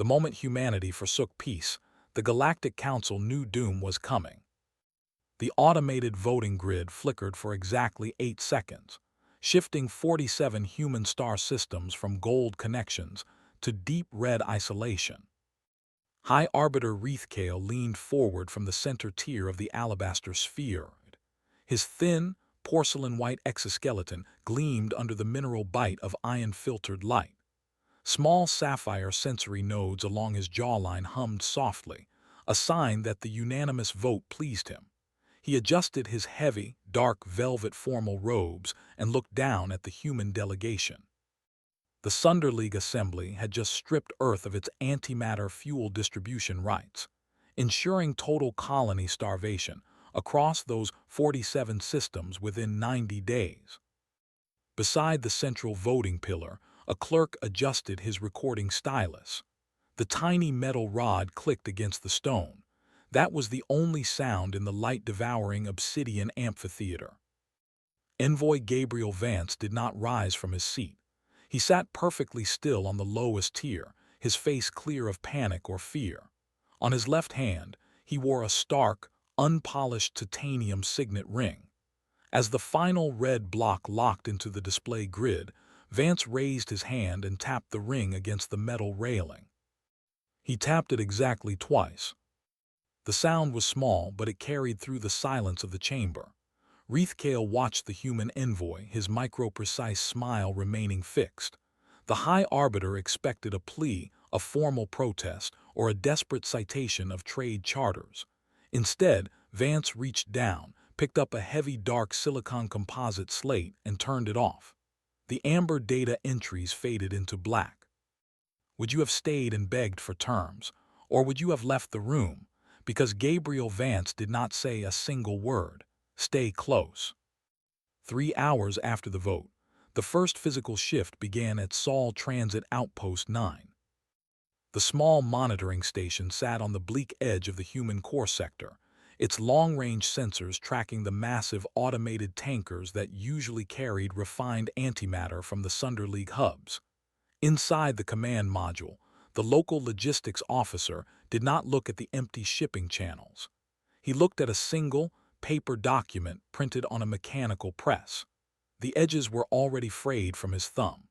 The moment humanity forsook peace, the Galactic Council knew doom was coming. The automated voting grid flickered for exactly 8 seconds, shifting 47 human star systems from gold connections to deep red isolation. High Arbiter Wreathcale leaned forward from the center tier of the alabaster sphere. His thin, porcelain-white exoskeleton gleamed under the mineral bite of ion-filtered light. Small sapphire sensory nodes along his jawline hummed softly, a sign that the unanimous vote pleased him. He adjusted his heavy, dark velvet formal robes and looked down at the human delegation. The Sunderleague Assembly had just stripped Earth of its antimatter fuel distribution rights, ensuring total colony starvation across those 47 systems within 90 days. Beside the central voting pillar, a clerk adjusted his recording stylus. The tiny metal rod clicked against the stone. That was the only sound in the light-devouring obsidian amphitheater. Envoy Gabriel Vance did not rise from his seat. He sat perfectly still on the lowest tier, his face clear of panic or fear. On his left hand, he wore a stark, unpolished titanium signet ring. As the final red block locked into the display grid, Vance raised his hand and tapped the ring against the metal railing. He tapped it exactly twice. The sound was small, but it carried through the silence of the chamber. Wreathcale watched the human envoy, his micro-precise smile remaining fixed. The High Arbiter expected a plea, a formal protest, or a desperate citation of trade charters. Instead, Vance reached down, picked up a heavy dark silicon composite slate, and turned it off. The amber data entries faded into black. Would you have stayed and begged for terms, or would you have left the room? Because Gabriel Vance did not say a single word. Stay close. 3 hours after the vote, the first physical shift began at Sol Transit Outpost 9. The small monitoring station sat on the bleak edge of the human core sector, its long-range sensors tracking the massive automated tankers that usually carried refined antimatter from the Sunderleague hubs. Inside the command module, the local logistics officer did not look at the empty shipping channels. He looked at a single, paper document printed on a mechanical press. The edges were already frayed from his thumb.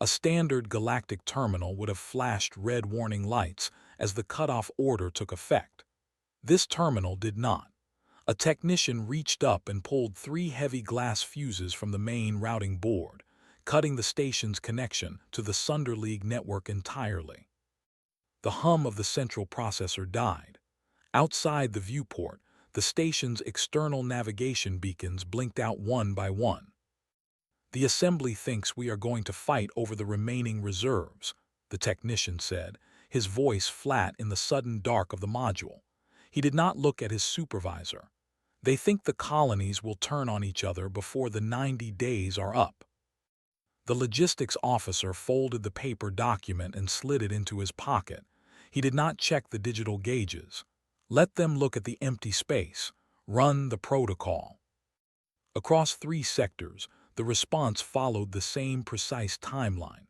A standard Galactic terminal would have flashed red warning lights as the cutoff order took effect. This terminal did not. A technician reached up and pulled 3 heavy glass fuses from the main routing board, cutting the station's connection to the Sunderleague network entirely. The hum of the central processor died. Outside the viewport, the station's external navigation beacons blinked out one by one. The assembly thinks we are going to fight over the remaining reserves, the technician said, his voice flat in the sudden dark of the module. He did not look at his supervisor. They think the colonies will turn on each other before the 90 days are up. The logistics officer folded the paper document and slid it into his pocket. He did not check the digital gauges. Let them look at the empty space. Run the protocol. Across 3 sectors, the response followed the same precise timeline.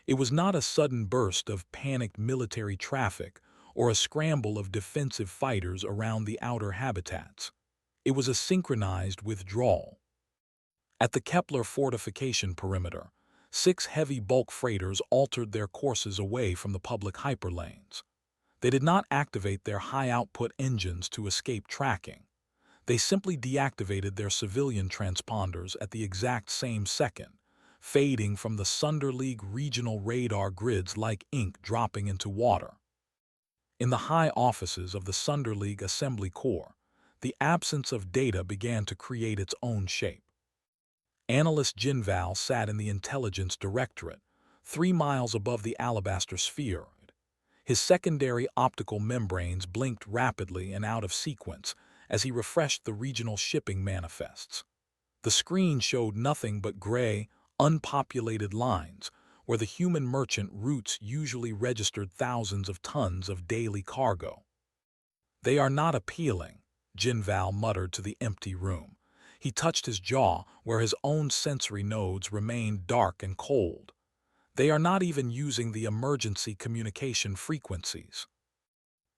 It was not a sudden burst of panicked military traffic or a scramble of defensive fighters around the outer habitats. It was a synchronized withdrawal. At the Kepler fortification perimeter, 6 heavy bulk freighters altered their courses away from the public hyperlanes. They did not activate their high-output engines to escape tracking. They simply deactivated their civilian transponders at the exact same second, fading from the Sunderleague regional radar grids like ink dropping into water. In the high offices of the Sunderleague Assembly Corps, the absence of data began to create its own shape. Analyst Jinval sat in the Intelligence Directorate, 3 miles above the alabaster sphere. His secondary optical membranes blinked rapidly and out of sequence as he refreshed the regional shipping manifests. The screen showed nothing but gray, unpopulated lines, where the human merchant routes usually registered thousands of tons of daily cargo. They are not appealing, Jinval muttered to the empty room. He touched his jaw where his own sensory nodes remained dark and cold. They are not even using the emergency communication frequencies.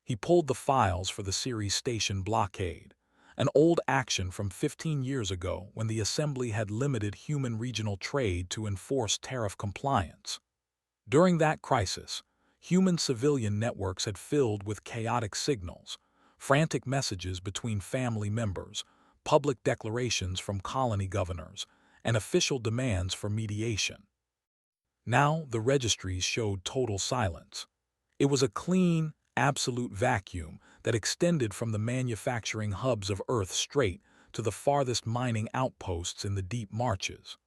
He pulled the files for the series station blockade, an old action from 15 years ago when the Assembly had limited human regional trade to enforce tariff compliance. During that crisis, human-civilian networks had filled with chaotic signals, frantic messages between family members, public declarations from colony governors, and official demands for mediation. Now the registries showed total silence. It was a clean, absolute vacuum that extended from the manufacturing hubs of Earth straight to the farthest mining outposts in the deep marches.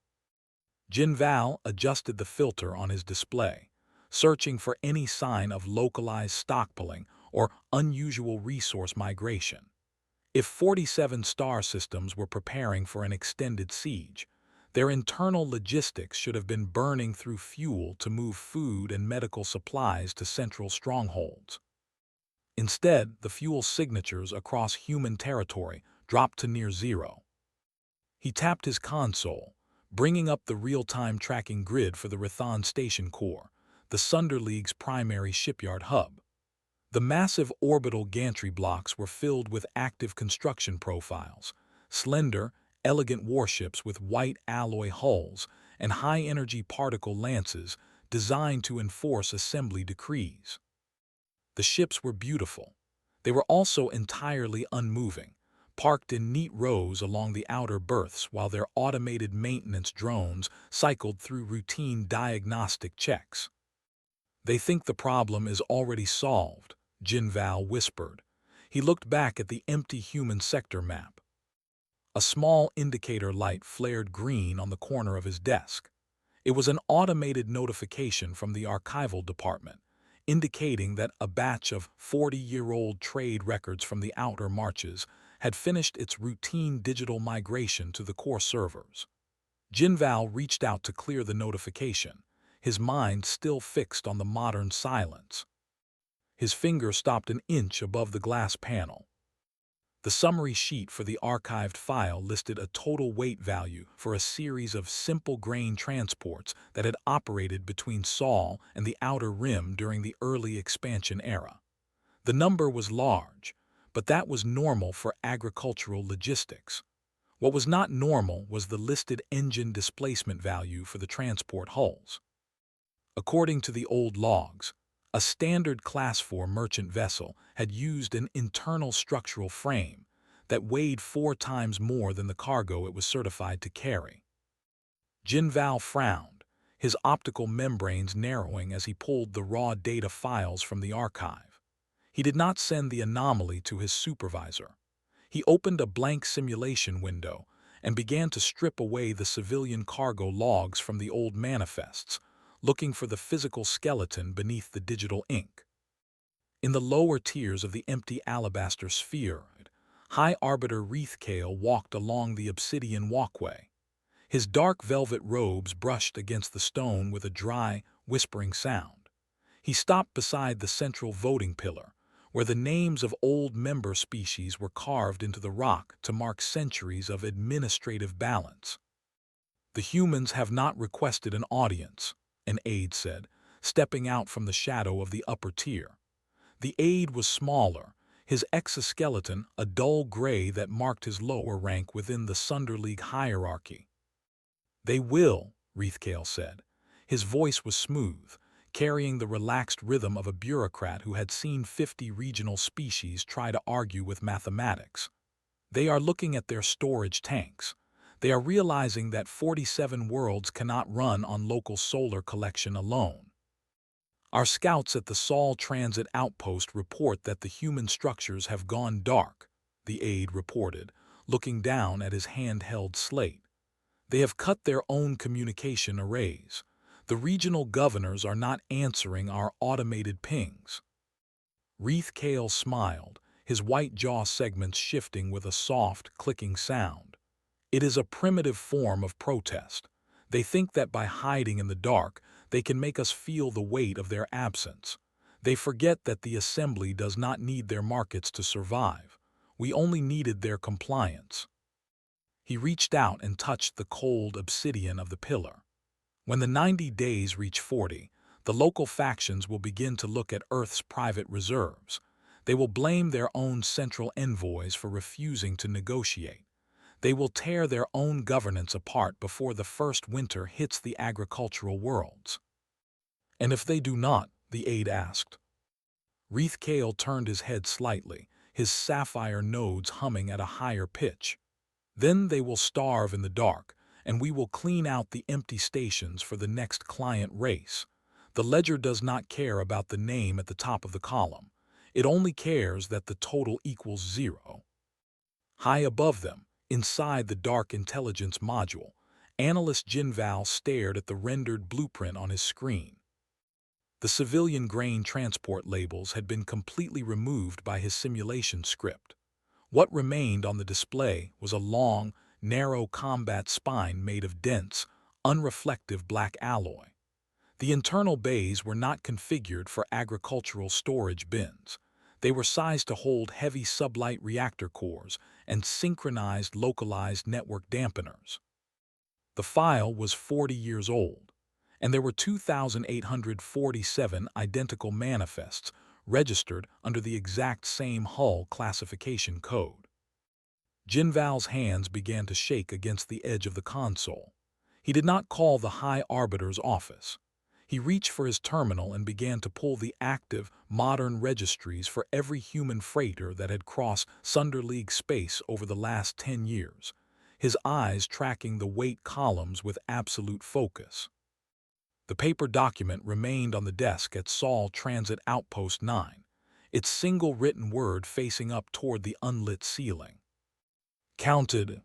Jinval adjusted the filter on his display, searching for any sign of localized stockpiling or unusual resource migration. If 47 star systems were preparing for an extended siege, their internal logistics should have been burning through fuel to move food and medical supplies to central strongholds. Instead, the fuel signatures across human territory dropped to near zero. He tapped his console, bringing up the real-time tracking grid for the Rathan Station Core, the Sunder League's primary shipyard hub. The massive orbital gantry blocks were filled with active construction profiles, slender, elegant warships with white alloy hulls and high-energy particle lances designed to enforce assembly decrees. The ships were beautiful. They were also entirely unmoving, parked in neat rows along the outer berths while their automated maintenance drones cycled through routine diagnostic checks. "They think the problem is already solved," Jinval whispered. He looked back at the empty human sector map. A small indicator light flared green on the corner of his desk. It was an automated notification from the archival department, indicating that a batch of 40-year-old trade records from the outer marches had finished its routine digital migration to the core servers. Jinval reached out to clear the notification, his mind still fixed on the modern silence. His finger stopped an inch above the glass panel. The summary sheet for the archived file listed a total weight value for a series of simple grain transports that had operated between Sol and the Outer Rim during the early expansion era. The number was large, but that was normal for agricultural logistics. What was not normal was the listed engine displacement value for the transport hulls. According to the old logs, a standard Class 4 merchant vessel had used an internal structural frame that weighed 4 times more than the cargo it was certified to carry. Jinval frowned, his optical membranes narrowing as he pulled the raw data files from the archive. He did not send the anomaly to his supervisor. He opened a blank simulation window and began to strip away the civilian cargo logs from the old manifests, looking for the physical skeleton beneath the digital ink. In the lower tiers of the empty alabaster sphere, High Arbiter Wreathcale walked along the obsidian walkway. His dark velvet robes brushed against the stone with a dry, whispering sound. He stopped beside the central voting pillar, where the names of old member species were carved into the rock to mark centuries of administrative balance. "The humans have not requested an audience," an aide said, stepping out from the shadow of the upper tier. The aide was smaller, his exoskeleton a dull gray that marked his lower rank within the Sunder League hierarchy. "They will," Wreathcale said. His voice was smooth, carrying the relaxed rhythm of a bureaucrat who had seen 50 regional species try to argue with mathematics. "They are looking at their storage tanks. They are realizing that 47 worlds cannot run on local solar collection alone. Our scouts at the Sol Transit Outpost report that the human structures have gone dark," the aide reported, looking down at his handheld slate. "They have cut their own communication arrays. The regional governors are not answering our automated pings." Wreathcale smiled, his white jaw segments shifting with a soft, clicking sound. "It is a primitive form of protest. They think that by hiding in the dark, they can make us feel the weight of their absence. They forget that the Assembly does not need their markets to survive. We only needed their compliance." He reached out and touched the cold obsidian of the pillar. When the 90 days reach 40, the local factions will begin to look at Earth's private reserves. They will blame their own central envoys for refusing to negotiate. They will tear their own governance apart before the first winter hits the agricultural worlds. And if they do not, the aide asked. Reithkale turned his head slightly, his sapphire nodes humming at a higher pitch. Then they will starve in the dark, and we will clean out the empty stations for the next client race. The ledger does not care about the name at the top of the column. It only cares that the total equals 0. High above them, inside the dark intelligence module, analyst Jinval stared at the rendered blueprint on his screen. The civilian grain transport labels had been completely removed by his simulation script. What remained on the display was a long, narrow combat spine made of dense, unreflective black alloy. The internal bays were not configured for agricultural storage bins. They were sized to hold heavy sublight reactor cores and synchronized localized network dampeners. The file was 40 years old, and there were 2,847 identical manifests registered under the exact same hull classification code. Jinval's hands began to shake against the edge of the console. He did not call the High Arbiter's office. He reached for his terminal and began to pull the active, modern registries for every human freighter that had crossed Sunderleague space over the last 10 years, his eyes tracking the weight columns with absolute focus. The paper document remained on the desk at Sol Transit Outpost 9, its single written word facing up toward the unlit ceiling. Counted.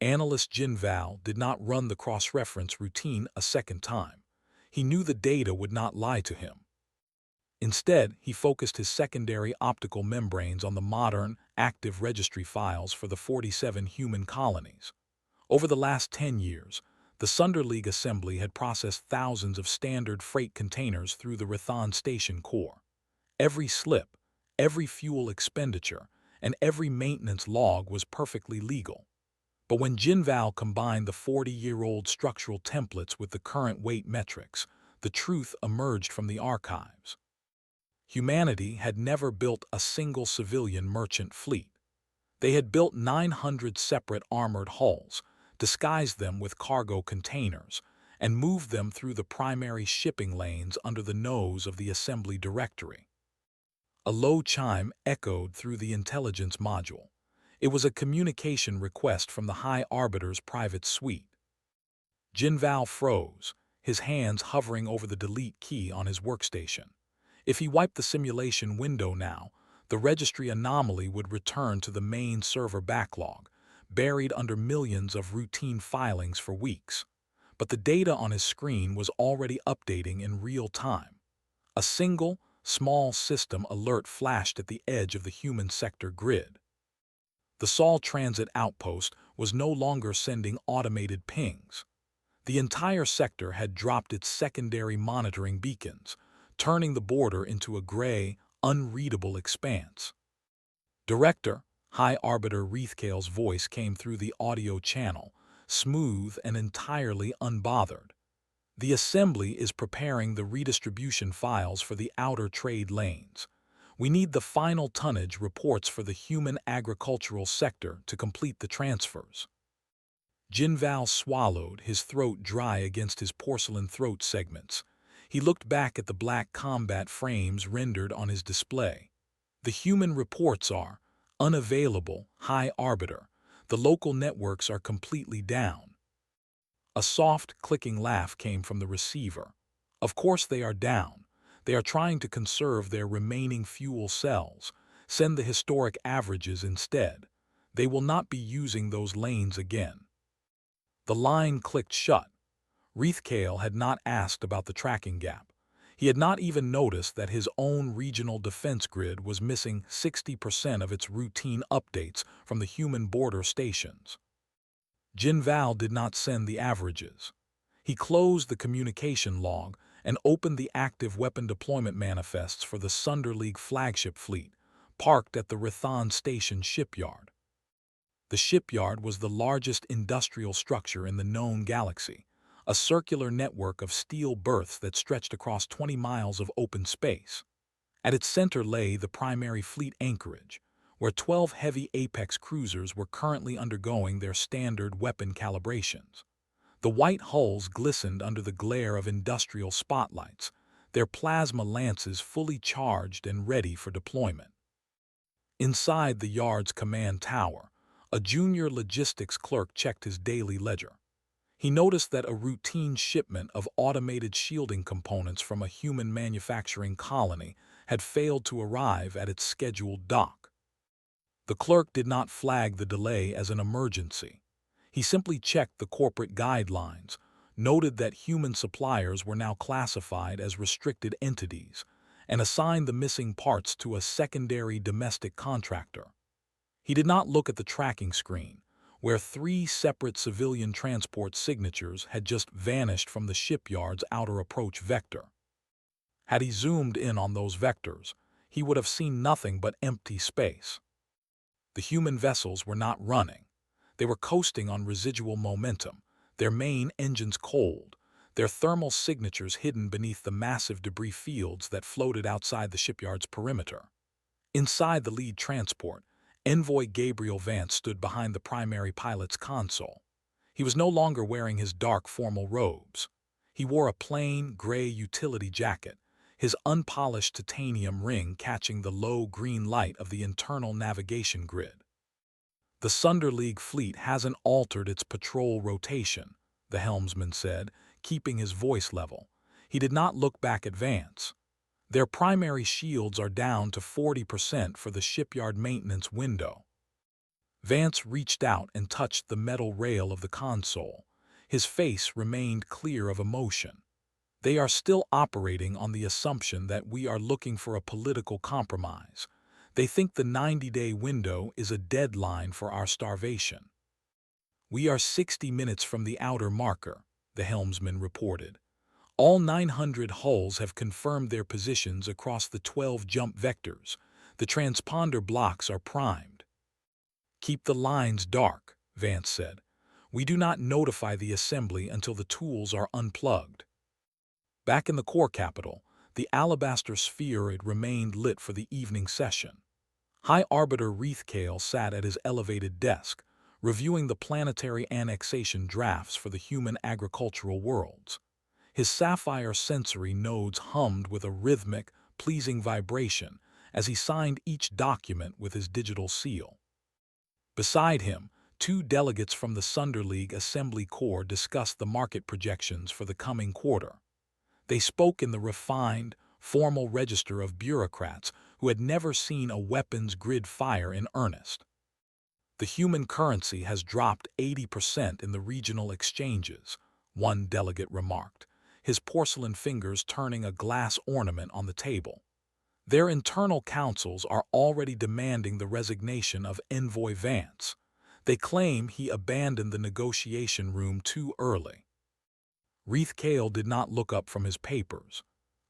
Analyst Jinval did not run the cross-reference routine a second time. He knew the data would not lie to him. Instead, he focused his secondary optical membranes on the modern, active registry files for the 47 human colonies. Over the last 10 years, the Sunderleague Assembly had processed thousands of standard freight containers through the Rathan station core. Every slip, every fuel expenditure, and every maintenance log was perfectly legal. But when Jinval combined the 40-year-old structural templates with the current weight metrics, the truth emerged from the archives. Humanity had never built a single civilian merchant fleet. They had built 900 separate armored hulls, disguised them with cargo containers, and moved them through the primary shipping lanes under the nose of the assembly directory. A low chime echoed through the intelligence module. It was a communication request from the High Arbiter's private suite. Jinval froze, his hands hovering over the delete key on his workstation. If he wiped the simulation window now, the registry anomaly would return to the main server backlog, buried under millions of routine filings for weeks. But the data on his screen was already updating in real time. A single, small system alert flashed at the edge of the human sector grid. The Sol Transit Outpost was no longer sending automated pings. The entire sector had dropped its secondary monitoring beacons, turning the border into a gray, unreadable expanse. Director, High Arbiter Reithkale's voice came through the audio channel, smooth and entirely unbothered. The Assembly is preparing the redistribution files for the outer trade lanes. We need the final tonnage reports for the human agricultural sector to complete the transfers. Jinval swallowed, his throat dry against his porcelain throat segments. He looked back at the black combat frames rendered on his display. The human reports are unavailable, High Arbiter. The local networks are completely down. A soft, clicking laugh came from the receiver. Of course they are down. They are trying to conserve their remaining fuel cells. Send the historic averages instead. They will not be using those lanes again. The line clicked shut. Reithkale had not asked about the tracking gap. He had not even noticed that his own regional defense grid was missing 60% of its routine updates from the human border stations. Jinval did not send the averages. He closed the communication log and opened the active weapon deployment manifests for the Sunderleague flagship fleet, parked at the Rathan Station shipyard. The shipyard was the largest industrial structure in the known galaxy, a circular network of steel berths that stretched across 20 miles of open space. At its center lay the primary fleet anchorage, where 12 heavy Apex cruisers were currently undergoing their standard weapon calibrations. The white hulls glistened under the glare of industrial spotlights, their plasma lances fully charged and ready for deployment. Inside the yard's command tower, a junior logistics clerk checked his daily ledger. He noticed that a routine shipment of automated shielding components from a human manufacturing colony had failed to arrive at its scheduled dock. The clerk did not flag the delay as an emergency. He simply checked the corporate guidelines, noted that human suppliers were now classified as restricted entities, and assigned the missing parts to a secondary domestic contractor. He did not look at the tracking screen, where 3 separate civilian transport signatures had just vanished from the shipyard's outer approach vector. Had he zoomed in on those vectors, he would have seen nothing but empty space. The human vessels were not running. They were coasting on residual momentum, their main engines cold, their thermal signatures hidden beneath the massive debris fields that floated outside the shipyard's perimeter. Inside the lead transport, Envoy Gabriel Vance stood behind the primary pilot's console. He was no longer wearing his dark formal robes. He wore a plain, gray utility jacket, his unpolished titanium ring catching the low green light of the internal navigation grid. "The Sunderleague fleet hasn't altered its patrol rotation," the helmsman said, keeping his voice level. He did not look back at Vance. "Their primary shields are down to 40% for the shipyard maintenance window." Vance reached out and touched the metal rail of the console. His face remained clear of emotion. "They are still operating on the assumption that we are looking for a political compromise. They think the 90-day window is a deadline for our starvation." "We are 60 minutes from the outer marker," the helmsman reported. "All 900 hulls have confirmed their positions across the 12 jump vectors. The transponder blocks are primed." "Keep the lines dark," Vance said. "We do not notify the assembly until the tools are unplugged." Back in the core capital, the alabaster spheroid remained lit for the evening session. High Arbiter Reithkale sat at his elevated desk, reviewing the planetary annexation drafts for the human agricultural worlds. His sapphire sensory nodes hummed with a rhythmic, pleasing vibration as he signed each document with his digital seal. Beside him, 2 delegates from the Sunderleague Assembly Corps discussed the market projections for the coming quarter. They spoke in the refined, formal register of bureaucrats who had never seen a weapons grid fire in earnest. "The human currency has dropped 80% in the regional exchanges," one delegate remarked, his porcelain fingers turning a glass ornament on the table. "Their internal councils are already demanding the resignation of Envoy Vance. They claim he abandoned the negotiation room too early." Reithkale did not look up from his papers.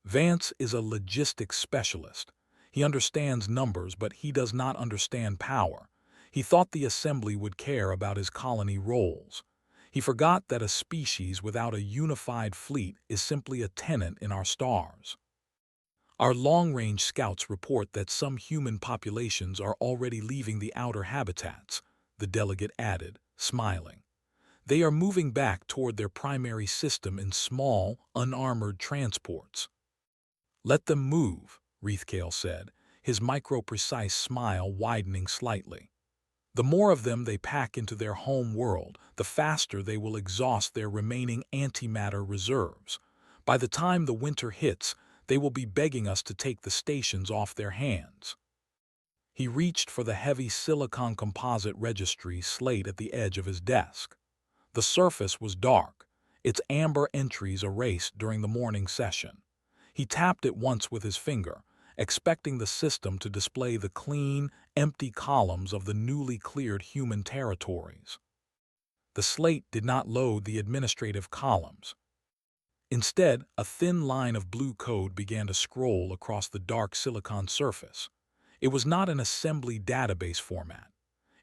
Vance is a logistics specialist. He understands numbers, but he does not understand power. He thought the assembly would care about his colony roles. He forgot that a species without a unified fleet is simply a tenant in our stars. "Our long-range scouts report that some human populations are already leaving the outer habitats," the delegate added, smiling. "They are moving back toward their primary system in small, unarmored transports." "Let them move," Reithkale said, his micro-precise smile widening slightly. "The more of them they pack into their home world, the faster they will exhaust their remaining antimatter reserves. By the time the winter hits, they will be begging us to take the stations off their hands." He reached for the heavy silicon composite registry slate at the edge of his desk. The surface was dark, its amber entries erased during the morning session. He tapped it once with his finger, expecting the system to display the clean, empty columns of the newly cleared human territories. The slate did not load the administrative columns. Instead, a thin line of blue code began to scroll across the dark silicon surface. It was not an assembly database format.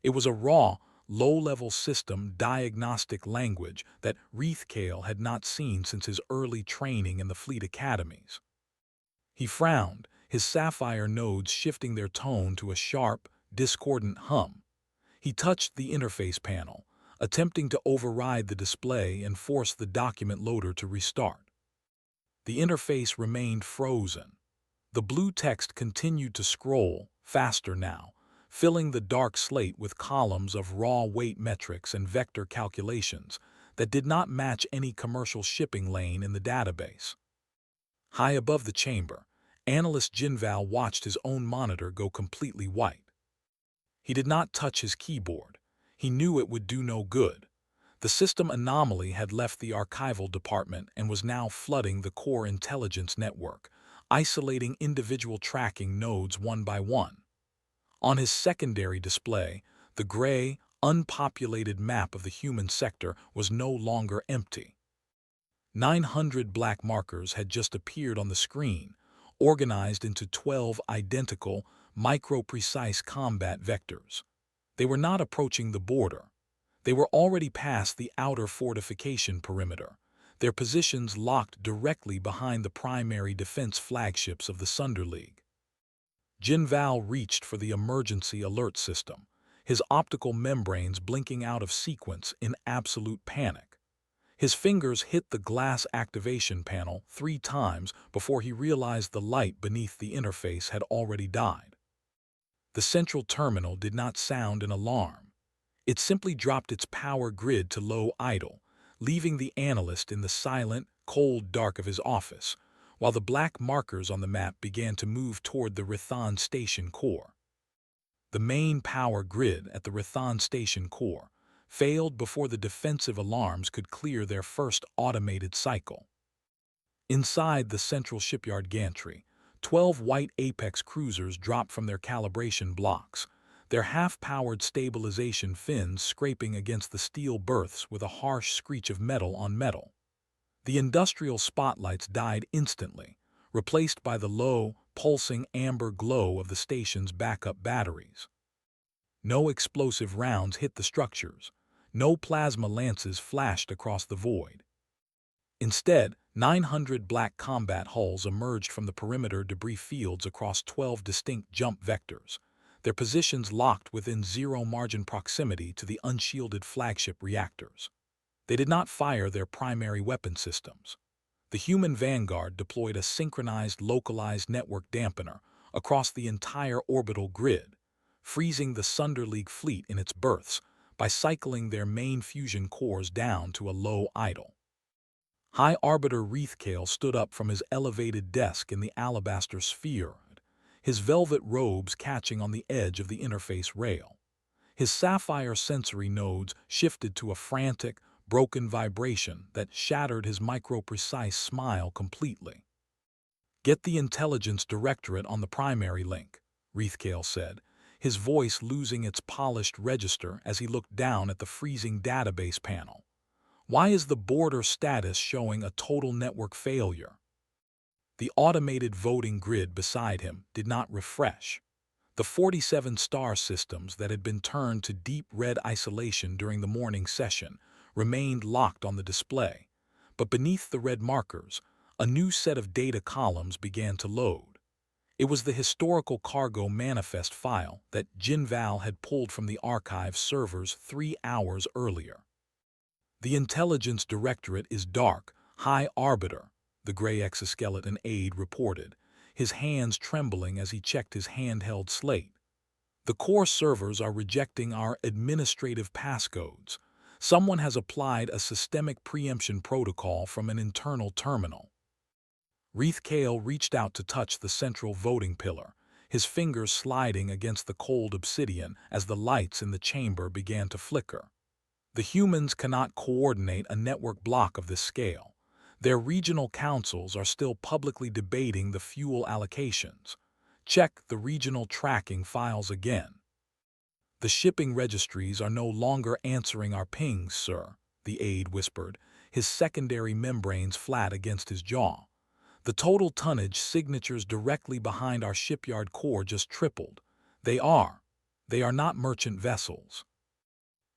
It was a raw, low-level system diagnostic language that Reithkale had not seen since his early training in the fleet academies. He frowned, his sapphire nodes shifting their tone to a sharp, discordant hum. He touched the interface panel, attempting to override the display and force the document loader to restart. The interface remained frozen. The blue text continued to scroll, faster now, filling the dark slate with columns of raw weight metrics and vector calculations that did not match any commercial shipping lane in the database. High above the chamber, analyst Jinval watched his own monitor go completely white. He did not touch his keyboard. He knew it would do no good. The system anomaly had left the archival department and was now flooding the core intelligence network, isolating individual tracking nodes one by one. On his secondary display, the gray, unpopulated map of the human sector was no longer empty. 900 black markers had just appeared on the screen, organized into 12 identical, micro-precise combat vectors. They were not approaching the border. They were already past the outer fortification perimeter, their positions locked directly behind the primary defense flagships of the Sunder League. Jinval reached for the emergency alert system, his optical membranes blinking out of sequence in absolute panic. His fingers hit the glass activation panel 3 times before he realized the light beneath the interface had already died. The central terminal did not sound an alarm. It simply dropped its power grid to low idle, leaving the analyst in the silent, cold dark of his office, while the black markers on the map began to move toward the Rithon Station core. The main power grid at the Rithon Station core failed before the defensive alarms could clear their first automated cycle. Inside the central shipyard gantry, 12 white Apex cruisers dropped from their calibration blocks, their half-powered stabilization fins scraping against the steel berths with a harsh screech of metal on metal. The industrial spotlights died instantly, replaced by the low, pulsing amber glow of the station's backup batteries. No explosive rounds hit the structures. No plasma lances flashed across the void. Instead, 900 black combat hulls emerged from the perimeter debris fields across 12 distinct jump vectors, their positions locked within zero-margin proximity to the unshielded flagship reactors. They did not fire their primary weapon systems. The human vanguard deployed a synchronized localized network dampener across the entire orbital grid, freezing the Sunder League fleet in its berths by cycling their main fusion cores down to a low idle. High Arbiter Reithkale stood up from his elevated desk in the alabaster sphere, his velvet robes catching on the edge of the interface rail. His sapphire sensory nodes shifted to a frantic, broken vibration that shattered his micro-precise smile completely. "Get the intelligence directorate on the primary link," Reithkale said, his voice losing its polished register as he looked down at the freezing database panel. "Why is the border status showing a total network failure?" The automated voting grid beside him did not refresh. The 47 star systems that had been turned to deep red isolation during the morning session remained locked on the display, but beneath the red markers, a new set of data columns began to load. It was the historical cargo manifest file that Jinval had pulled from the archive servers 3 hours earlier. "The intelligence directorate is dark, High Arbiter," the gray exoskeleton aide reported, his hands trembling as he checked his handheld slate. "The core servers are rejecting our administrative passcodes. Someone has applied a systemic preemption protocol from an internal terminal." Reithkale reached out to touch the central voting pillar, his fingers sliding against the cold obsidian as the lights in the chamber began to flicker. The humans cannot coordinate a network block of this scale. Their regional councils are still publicly debating the fuel allocations. Check the regional tracking files again. "The shipping registries are no longer answering our pings, sir," the aide whispered, his secondary membranes flat against his jaw. "The total tonnage signatures directly behind our shipyard core just tripled. They are not merchant vessels."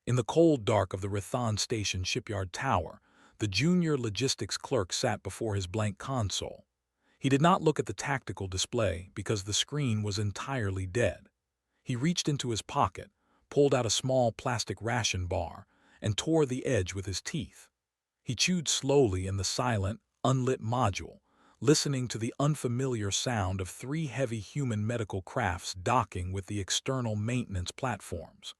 In the cold dark of the Rithon Station shipyard tower, the junior logistics clerk sat before his blank console. He did not look at the tactical display because the screen was entirely dead. He reached into his pocket, pulled out a small plastic ration bar, and tore the edge with his teeth. He chewed slowly in the silent, unlit module, listening to the unfamiliar sound of 3 heavy human medical crafts docking with the external maintenance platforms.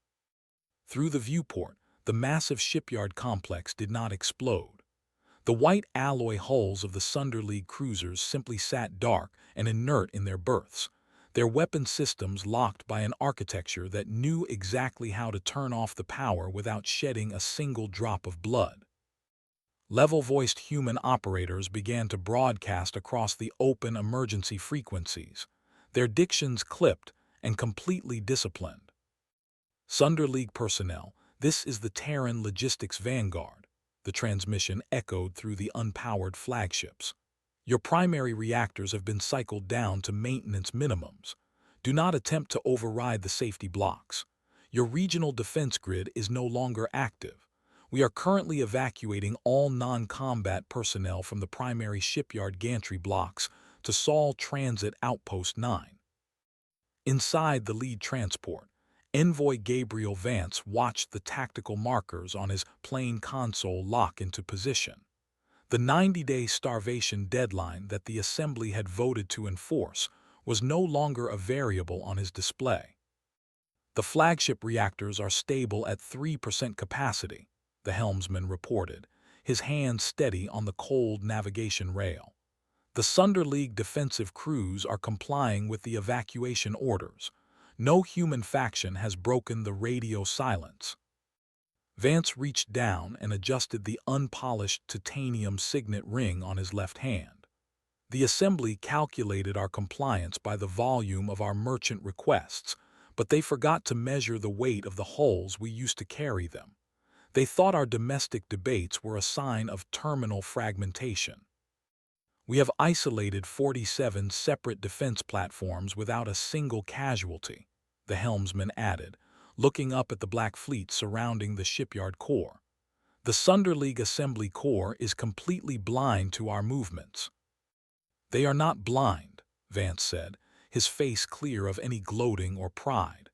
Through the viewport, the massive shipyard complex did not explode. The white alloy hulls of the Sunder League cruisers simply sat dark and inert in their berths, their weapon systems locked by an architecture that knew exactly how to turn off the power without shedding a single drop of blood. Level-voiced human operators began to broadcast across the open emergency frequencies, their dictions clipped and completely disciplined. Sunder League personnel, this is the Terran Logistics Vanguard, the transmission echoed through the unpowered flagships. Your primary reactors have been cycled down to maintenance minimums. Do not attempt to override the safety blocks. Your regional defense grid is no longer active. We are currently evacuating all non-combat personnel from the primary shipyard gantry blocks to Sol Transit Outpost 9. Inside the lead transport, Envoy Gabriel Vance watched the tactical markers on his plane console lock into position. The 90-day starvation deadline that the Assembly had voted to enforce was no longer a variable on his display. The flagship reactors are stable at 3% capacity, the helmsman reported, his hand steady on the cold navigation rail. The Sunder League defensive crews are complying with the evacuation orders. No human faction has broken the radio silence. Vance reached down and adjusted the unpolished titanium signet ring on his left hand. The Assembly calculated our compliance by the volume of our merchant requests, but they forgot to measure the weight of the hulls we used to carry them. They thought our domestic debates were a sign of terminal fragmentation. We have isolated 47 separate defense platforms without a single casualty, the helmsman added, looking up at the Black Fleet surrounding the shipyard core. The Sunder League Assembly Corps is completely blind to our movements. They are not blind, Vance said, his face clear of any gloating or pride.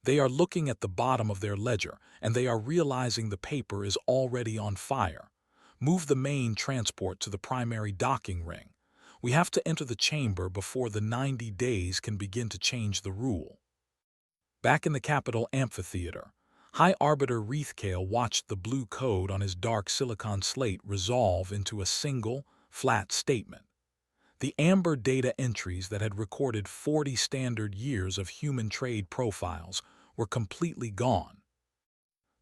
They are looking at the bottom of their ledger, and they are realizing the paper is already on fire. Move the main transport to the primary docking ring. We have to enter the chamber before the 90 days can begin to change the rule. Back in the Capitol Amphitheater, High Arbiter Reithkale watched the blue code on his dark silicon slate resolve into a single, flat statement. The amber data entries that had recorded 40 standard years of human trade profiles were completely gone.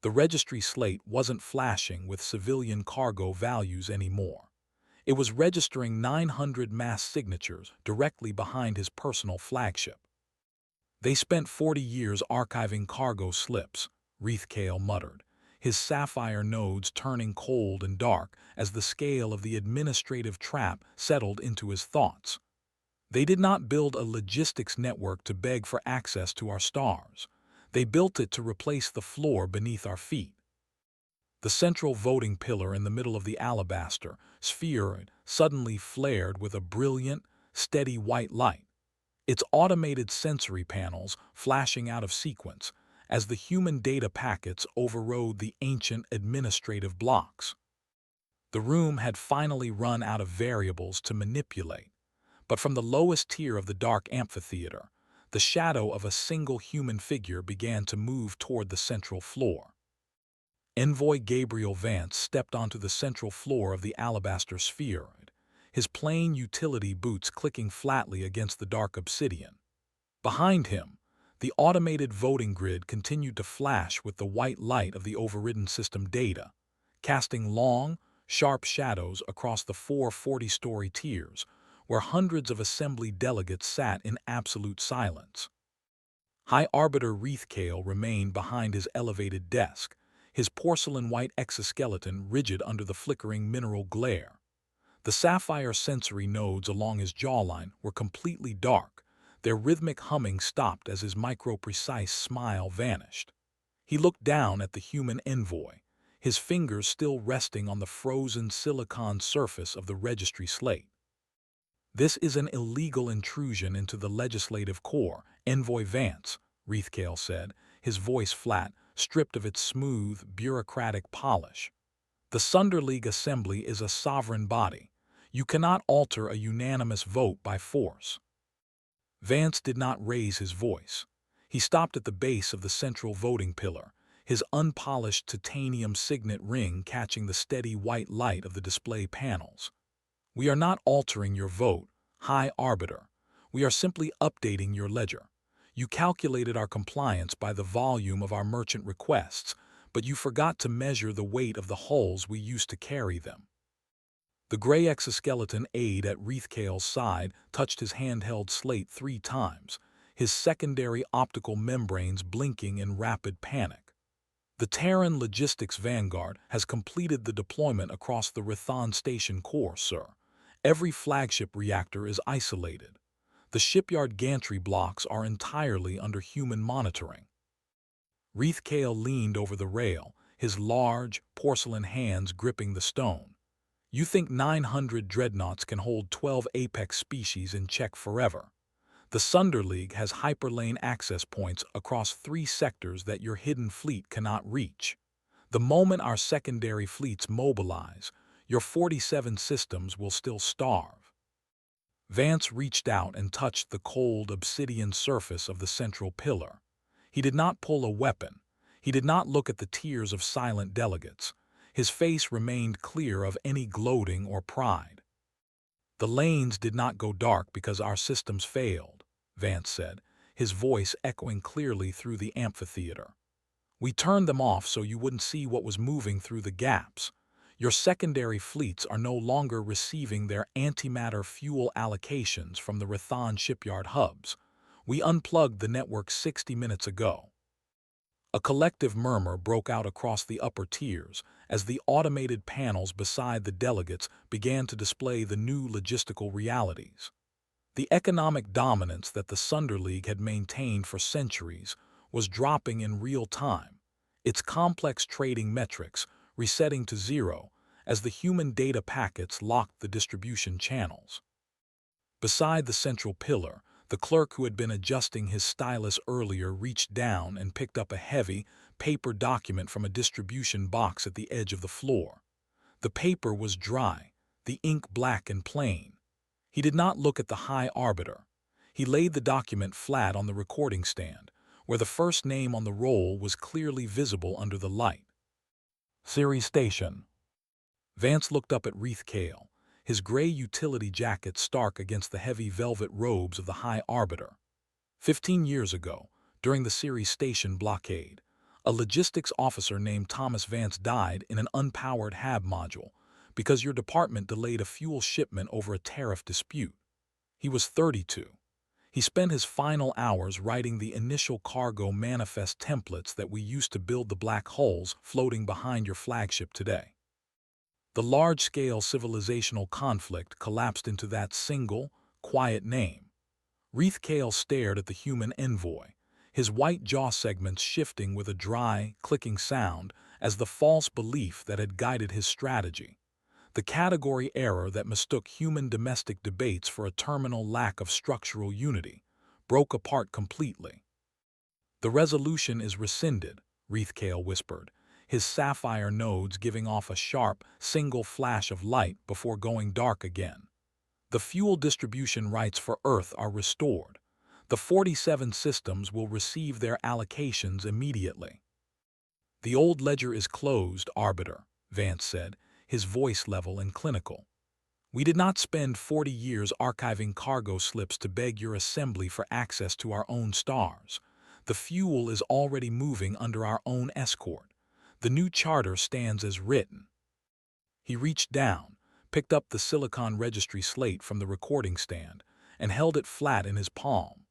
The registry slate wasn't flashing with civilian cargo values anymore. It was registering 900 mass signatures directly behind his personal flagship. They spent 40 years archiving cargo slips, Reithkale muttered, his sapphire nodes turning cold and dark as the scale of the administrative trap settled into his thoughts. They did not build a logistics network to beg for access to our stars. They built it to replace the floor beneath our feet. The central voting pillar in the middle of the alabaster sphere suddenly flared with a brilliant, steady white light, its automated sensory panels flashing out of sequence as the human data packets overrode the ancient administrative blocks. The room had finally run out of variables to manipulate, but from the lowest tier of the dark amphitheater, the shadow of a single human figure began to move toward the central floor. Envoy Gabriel Vance stepped onto the central floor of the alabaster sphere, his plain utility boots clicking flatly against the dark obsidian. Behind him, the automated voting grid continued to flash with the white light of the overridden system data, casting long, sharp shadows across the 4 40-story tiers, where hundreds of assembly delegates sat in absolute silence. High Arbiter Reithkale remained behind his elevated desk, his porcelain-white exoskeleton rigid under the flickering mineral glare. The sapphire sensory nodes along his jawline were completely dark, their rhythmic humming stopped as his micro-precise smile vanished. He looked down at the human envoy, his fingers still resting on the frozen silicon surface of the registry slate. "This is an illegal intrusion into the legislative core, Envoy Vance," Reithkale said, his voice flat, stripped of its smooth, bureaucratic polish. "The Sunderleague Assembly is a sovereign body. You cannot alter a unanimous vote by force." Vance did not raise his voice. He stopped at the base of the central voting pillar, his unpolished titanium signet ring catching the steady white light of the display panels. "We are not altering your vote, High Arbiter. We are simply updating your ledger. You calculated our compliance by the volume of our merchant requests, but you forgot to measure the weight of the hulls we used to carry them." The gray exoskeleton aide at Reithkale's side touched his handheld slate 3 times, his secondary optical membranes blinking in rapid panic. "The Terran Logistics Vanguard has completed the deployment across the Rithon Station core, sir. Every flagship reactor is isolated. The shipyard gantry blocks are entirely under human monitoring." Reithkale leaned over the rail, his large, porcelain hands gripping the stone. "You think 900 dreadnoughts can hold 12 apex species in check forever? The Sunderleague has hyperlane access points across 3 sectors that your hidden fleet cannot reach. The moment our secondary fleets mobilize, your 47 systems will still starve." Vance reached out and touched the cold obsidian surface of the central pillar. He did not pull a weapon. He did not look at the tiers of silent delegates. His face remained clear of any gloating or pride. "The lanes did not go dark because our systems failed," Vance said, his voice echoing clearly through the amphitheater. "We turned them off so you wouldn't see what was moving through the gaps. Your secondary fleets are no longer receiving their antimatter fuel allocations from the Rithon shipyard hubs. We unplugged the network 60 minutes ago." A collective murmur broke out across the upper tiers as the automated panels beside the delegates began to display the new logistical realities. The economic dominance that the Sunderleague had maintained for centuries was dropping in real time, its complex trading metrics resetting to zero as the human data packets locked the distribution channels. Beside the central pillar, the clerk who had been adjusting his stylus earlier reached down and picked up a heavy, paper document from a distribution box at the edge of the floor. The paper was dry, the ink black and plain. He did not look at the High Arbiter. He laid the document flat on the recording stand, where the first name on the roll was clearly visible under the light. "Series Station." Vance looked up at Reithkale, his gray utility jacket stark against the heavy velvet robes of the High Arbiter. 15 years ago, during the Ceres Station blockade, a logistics officer named Thomas Vance died in an unpowered HAB module because your department delayed a fuel shipment over a tariff dispute. He was 32. He spent his final hours writing the initial cargo manifest templates that we used to build the black holes floating behind your flagship today. The large-scale civilizational conflict collapsed into that single, quiet name. Reithkale stared at the human envoy, his white jaw segments shifting with a dry, clicking sound as the false belief that had guided his strategy, the category error that mistook human domestic debates for a terminal lack of structural unity, broke apart completely. "The resolution is rescinded," Reithkale whispered, his sapphire nodes giving off a sharp, single flash of light before going dark again. "The fuel distribution rights for Earth are restored. The 47 systems will receive their allocations immediately." "The old ledger is closed, Arbiter," Vance said, his voice level and clinical. "We did not spend 40 years archiving cargo slips to beg your assembly for access to our own stars. The fuel is already moving under our own escort. The new charter stands as written." He reached down, picked up the silicon registry slate from the recording stand, and held it flat in his palm.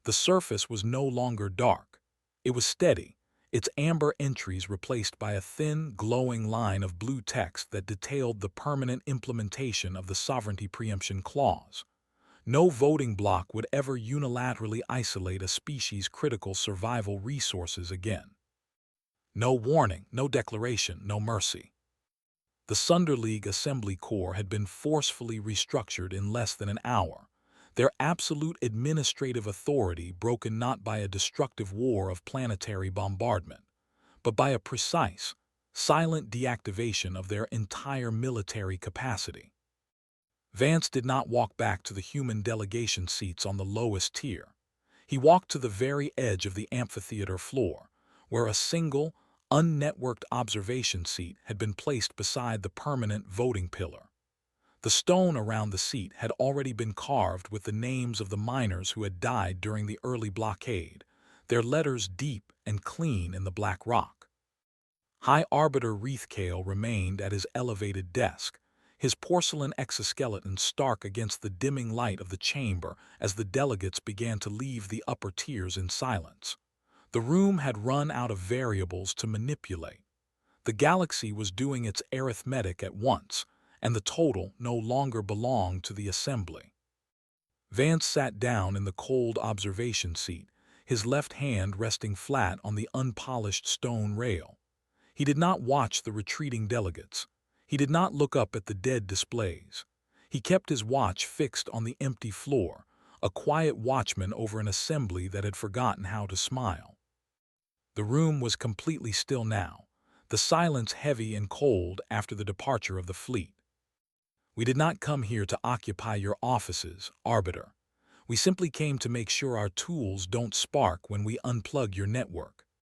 The surface was no longer dark. It was steady, its amber entries replaced by a thin, glowing line of blue text that detailed the permanent implementation of the Sovereignty Preemption Clause. No voting bloc would ever unilaterally isolate a species' critical survival resources again. No warning, no declaration, no mercy. The Sunder League Assembly Corps had been forcefully restructured in less than an hour, their absolute administrative authority broken not by a destructive war of planetary bombardment, but by a precise, silent deactivation of their entire military capacity. Vance did not walk back to the human delegation seats on the lowest tier. He walked to the very edge of the amphitheater floor, where a single, unnetworked observation seat had been placed beside the permanent voting pillar. The stone around the seat had already been carved with the names of the miners who had died during the early blockade, their letters deep and clean in the black rock. High Arbiter Wreathcale remained at his elevated desk, his porcelain exoskeleton stark against the dimming light of the chamber as the delegates began to leave the upper tiers in silence. The room had run out of variables to manipulate. The galaxy was doing its arithmetic at once, and the total no longer belonged to the assembly. Vance sat down in the cold observation seat, his left hand resting flat on the unpolished stone rail. He did not watch the retreating delegates. He did not look up at the dead displays. He kept his watch fixed on the empty floor, a quiet watchman over an assembly that had forgotten how to smile. The room was completely still now, the silence heavy and cold after the departure of the fleet. "We did not come here to occupy your offices, Arbiter. We simply came to make sure our tools don't spark when we unplug your network.